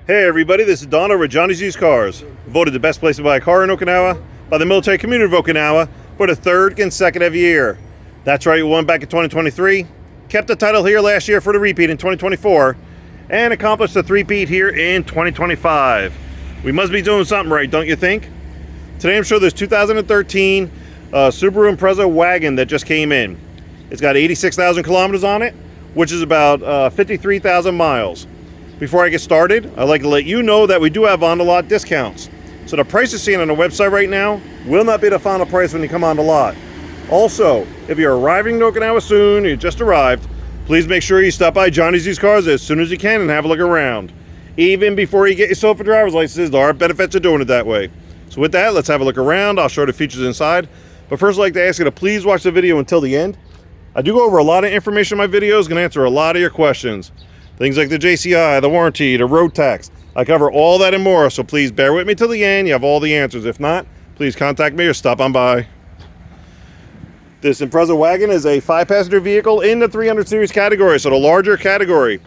Hey everybody, this is Don over at Johnny's Used Cars, voted the best place to buy a car in Okinawa by the military community of Okinawa for the third consecutive year. That's right, we won back in 2023, kept the title here last year for the repeat in 2024, and accomplished the three-peat here in 2025. We must be doing something right, don't you think? Today I'm showing this 2013 Subaru Impreza wagon that just came in. It's got 86,000 kilometers on it, which is about 53,000 miles. Before I get started, I'd like to let you know that we do have on-the-lot discounts. So the price you're seeing on the website right now will not be the final price when you come on the lot. Also, if you're arriving in Okinawa soon, or you just arrived, please make sure you stop by Johnny's Used Cars as soon as you can and have a look around. Even before you get yourself a driver's license, there are benefits of doing it that way. So with that, let's have a look around. I'll show the features inside. But first, I'd like to ask you to please watch the video until the end. I do go over a lot of information in my videos, going to answer a lot of your questions. Things like the JCI, the warranty, the road tax. I cover all that and more, so please bear with me till the end. You have all the answers. If not, please contact me or stop on by. This Impreza wagon is a 5-passenger vehicle in the 300 series category, so the larger category.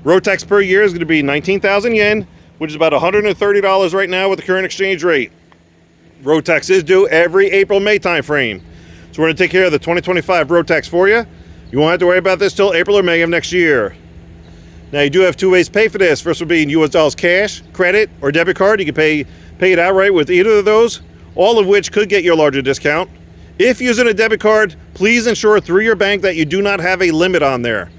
Road tax per year is going to be 19,000 yen, which is about $130 right now with the current exchange rate. Road tax is due every April-May time frame. So we're going to take care of the 2025 road tax for you. You won't have to worry about this till April or May of next year. Now you do have two ways to pay for this. First will be in US dollars cash, credit, or debit card. You can pay it outright with either of those, all of which could get you a larger discount. If using a debit card, please ensure through your bank that you do not have a limit on there.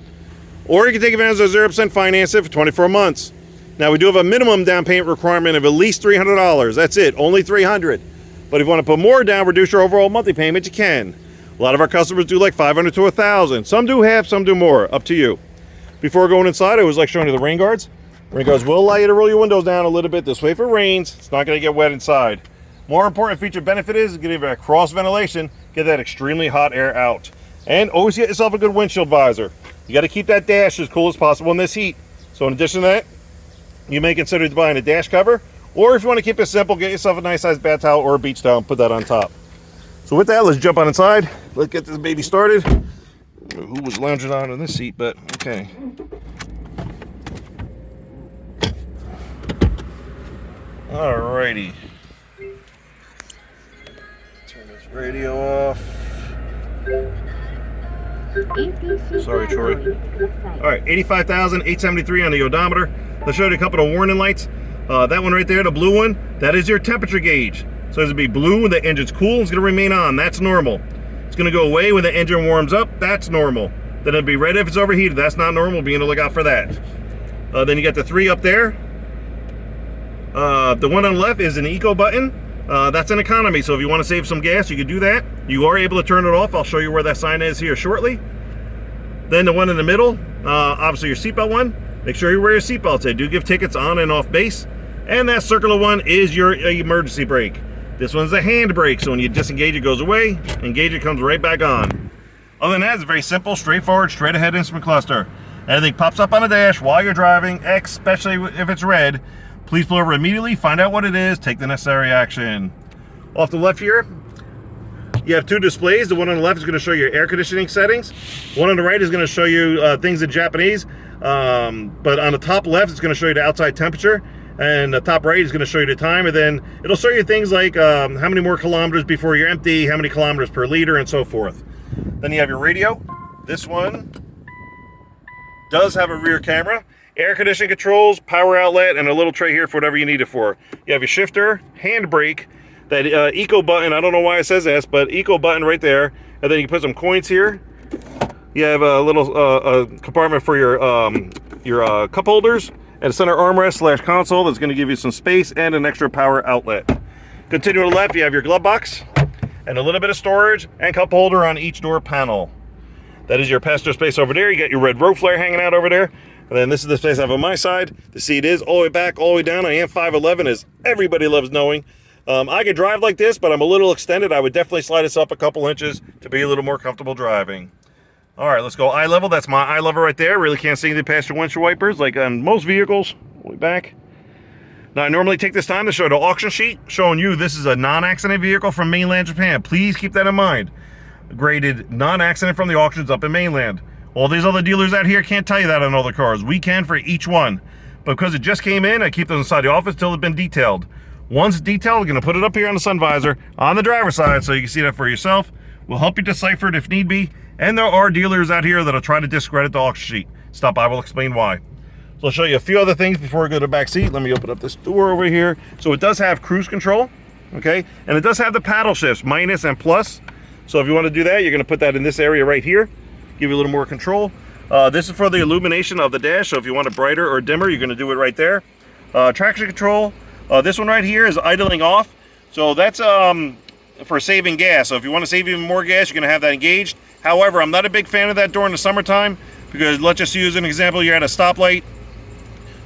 Or you can take advantage of 0% financing for 24 months. Now we do have a minimum down payment requirement of at least $300. That's it, only $300. But if you want to put more down, reduce your overall monthly payment, you can. A lot of our customers do like $500 to $1,000. Some do half, some do more, up to you. Before going inside, I always like showing you the rain guards. Rain guards will allow you to roll your windows down a little bit this way if it rains. It's not going to get wet inside. More important feature benefit is getting that cross ventilation, get that extremely hot air out. And always get yourself a good windshield visor. You got to keep that dash as cool as possible in this heat. So in addition to that, you may consider buying a dash cover, or if you want to keep it simple, get yourself a nice sized bath towel or a beach towel and put that on top. So with that, let's jump on inside. Let's get this baby started. Who was lounging on in this seat, but okay. Alrighty. Turn this radio off. Sorry, Troy. Alright, 85,873 on the odometer. Let's show you a couple of warning lights. That one right there, the blue one, that is your temperature gauge. So it's going to be blue when the engine's cool, it's going to remain on. That's normal. It's going to go away when the engine warms up. That's normal. Then it'll be red if it's overheated. That's not normal. Be on the lookout for that. Then you got the 3 up there. The one on the left is an eco button. That's an economy. So if you want to save some gas, you can do that. You are able to turn it off. I'll show you where that sign is here shortly. Then the one in the middle, obviously your seatbelt one. Make sure you wear your seatbelts. They do give tickets on and off base. And that circular one is your emergency brake. This one's a hand brake, so when you disengage, it goes away. Engage, it comes right back on. Other than that, it's very simple, straightforward, straight ahead instrument cluster. Anything pops up on the dash while you're driving, especially if it's red, please pull over immediately, find out what it is, take the necessary action. Off the left here, you have 2 displays. The one on the left is going to show you your air conditioning settings. One on the right is going to show you things in Japanese, but on the top left, it's going to show you the outside temperature. And the top right is going to show you the time, and then it'll show you things like how many more kilometers before you're empty, how many kilometers per liter, and so forth. Then you have your radio. This one does have a rear camera, air conditioning controls, power outlet, and a little tray here for whatever you need it for. You have your shifter, hand brake, that eco button. I don't know why it says this, but eco button right there. And then you can put some coins here. You have a little compartment for your cup holders. And a center armrest / console that's going to give you some space and an extra power outlet. Continue to the left, you have your glove box and a little bit of storage and cup holder on each door panel. That is your passenger space over there. You got your red road flare hanging out over there. And then this is the space I have on my side. The seat is all the way back, all the way down. I am 5'11", as everybody loves knowing. I could drive like this, but I'm a little extended. I would definitely slide this up a couple inches to be a little more comfortable driving. All right, let's go eye level. That's my eye level right there. Really can't see anything past your windshield wipers like on most vehicles. Way back. Now, I normally take this time to show the auction sheet showing you this is a non-accident vehicle from mainland Japan. Please keep that in mind. Graded non-accident from the auctions up in mainland. All these other dealers out here can't tell you that on other cars. We can for each one. but because it just came in, I keep those inside the office till it's been detailed. Once detailed, I'm going to put it up here on the sun visor on the driver's side so you can see that for yourself. We'll help you decipher it if need be, and there are dealers out here that'll try to discredit the auction sheet. Stop by, we'll explain why. So I'll show you a few other things before we go to the back seat. Let me open up this door over here. So it does have cruise control, okay? And it does have the paddle shifts, minus and plus. So if you want to do that, you're going to put that in this area right here. Give you a little more control. This is for the illumination of the dash, so if you want it brighter or dimmer, you're going to do it right there. Traction control. This one right here is idling off. So that's for saving gas. So if you want to save even more gas, you're going to have that engaged. However, I'm not a big fan of that during the summertime because let's just use an example. You're at a stoplight.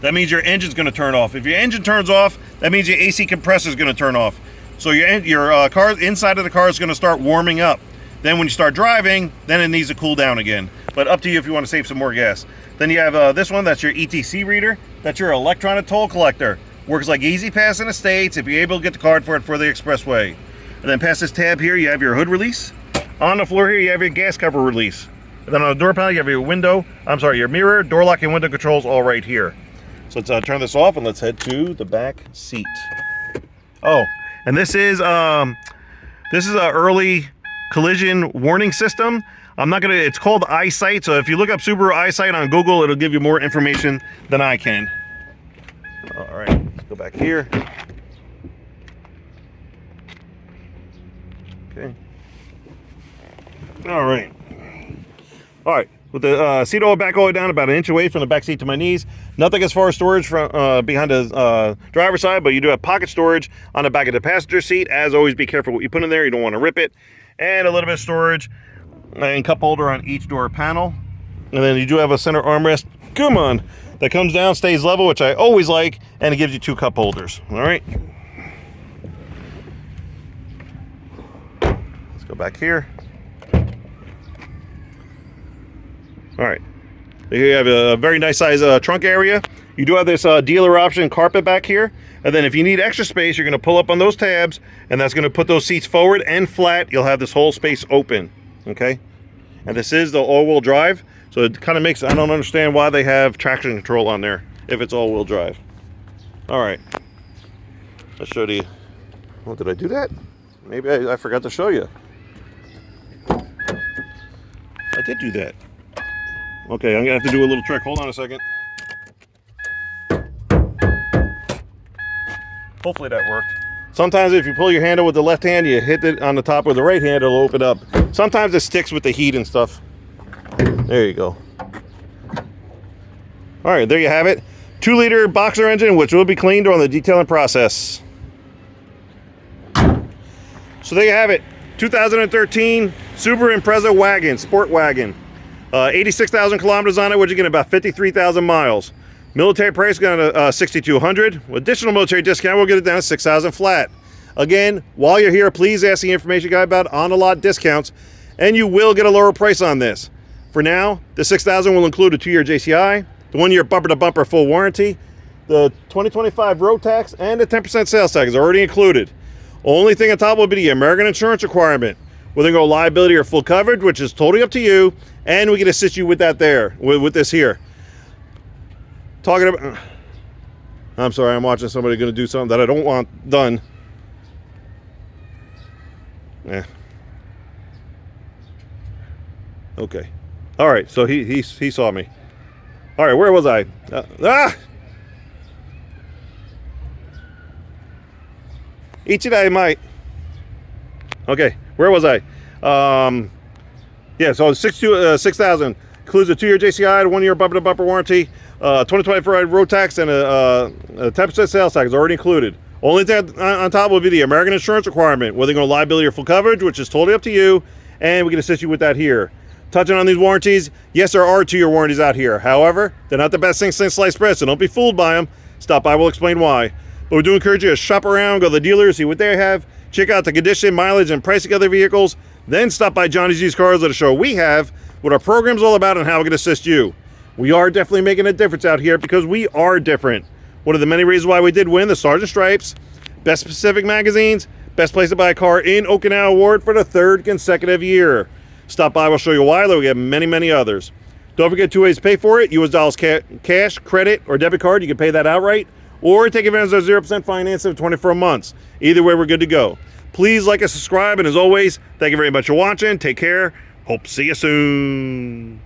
That means your engine's going to turn off. If your engine turns off, that means your AC compressor is going to turn off. So your car, inside of the car is going to start warming up. Then when you start driving, then it needs to cool down again. But up to you if you want to save some more gas. Then you have this one, that's your ETC reader. That's your electronic toll collector. Works like Easy Pass in the States if you're able to get the card for it for the expressway. And then past this tab here, you have your hood release. On the floor here, you have your gas cover release. And then on the door panel, you have your mirror, door lock, and window controls all right here. So let's turn this off and let's head to the back seat. Oh, and this is a early collision warning system. It's called Eyesight. So if you look up Subaru Eyesight on Google, it'll give you more information than I can. All right, let's go back here. Okay. All right. With the seat all back all the way down, about an inch away from the back seat to my knees. Nothing as far as storage from behind the driver's side, but you do have pocket storage on the back of the passenger seat. As always, be careful what you put in there. You don't want to rip it. And a little bit of storage and cup holder on each door panel. And then you do have a center armrest. Come on. That comes down, stays level, which I always like, and it gives you 2 cup holders. All right. Let's go back here. All right. You have a very nice size trunk area. You do have this dealer option carpet back here. And then if you need extra space, you're going to pull up on those tabs, and that's going to put those seats forward and flat. You'll have this whole space open. Okay. And this is the all-wheel drive. So it kind of makes, I don't understand why they have traction control on there if it's all-wheel drive. All right. Let's show you. Oh, did I do that? Maybe I forgot to show you. I did do that. Okay, I'm gonna have to do a little trick. Hold on a second. Hopefully that worked. Sometimes if you pull your handle with the left hand, you hit it on the top with the right hand, it'll open up. Sometimes it sticks with the heat and stuff. There you go. All right, there you have it. 2-liter boxer engine, which will be cleaned during the detailing process. So there you have it. 2013 Subaru Impreza wagon, sport wagon. 86,000 kilometers on it, which you get about 53,000 miles. Military price going to $6,200. With additional military discount, we'll get it down to $6,000 flat. Again, while you're here, please ask the information guy about on-the-lot discounts, and you will get a lower price on this. For now, the $6,000 will include a 2-year JCI, the 1-year bumper-to-bumper full warranty, the 2025 road tax, and the 10% sales tax is already included. Only thing on top will be the American insurance requirement. Whether you go liability or full coverage, which is totally up to you, and we can assist you with that there, with this here. Talking about, I'm sorry, I'm watching somebody going to do something that I don't want done. Yeah. Okay. All right, so he saw me. All right, where was I? Ichidai might. Okay, where was I? Yeah, so 6,000 includes a 2-year JCI, a 1-year bumper-to-bumper warranty, 2024 road tax, and a 10% sales tax is already included. Only thing on top will be the American insurance requirement, whether you're going to liability or full coverage, which is totally up to you, and we can assist you with that here. Touching on these warranties, yes, there are 2-year warranties out here. However, they're not the best thing since sliced bread, so don't be fooled by them. Stop by, we'll explain why. But we do encourage you to shop around, go to the dealers, see what they have, check out the condition, mileage, and pricing of other vehicles, then stop by Johnny's Used Cars at a show we have, what our program's all about, and how we can assist you. We are definitely making a difference out here because we are different. One of the many reasons why we did win the Sergeant Stripes, Best Pacific Magazine's Best Place to Buy a Car in Okinawa Award for the 3rd consecutive year. Stop by, we'll show you why, though we have many, many others. Don't forget 2 ways to pay for it. US dollars, cash, credit, or debit card. You can pay that outright. Or take advantage of 0% financing of 24 months. Either way, we're good to go. Please like and subscribe. And as always, thank you very much for watching. Take care. Hope to see you soon.